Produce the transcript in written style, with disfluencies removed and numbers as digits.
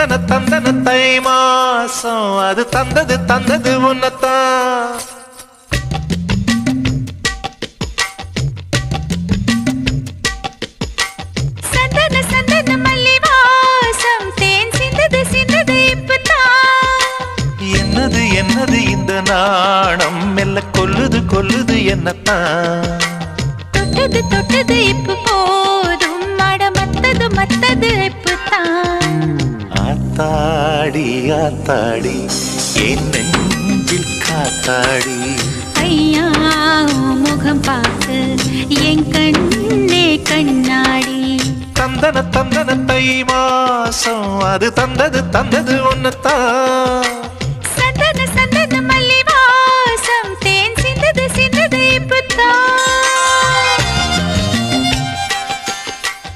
தந்தன தந்தன தை மாசம் அது தந்தது தந்தது உன்னத்தான். சந்தன சந்தன மல்லி வாசம் தேன் சிந்தது சிந்தது இப்பதான். என்னது என்னது இந்த நாணம் மெல்ல கொல்லுது கொல்லுது என்னத்தான். தொட்டது தொட்டது இப்ப போதும் மட மத்தது மத்தது இப்பதான். ஆத்தாடி ஆத்தாடி என் நெஞ்சில் காத்தாடி. ஐயா முகம் பார்த்து என் கண்ணே கண்ணாடி. தந்தன தந்தன தை மாசம் அது தந்தது தந்தது ஒன்னத்தான்.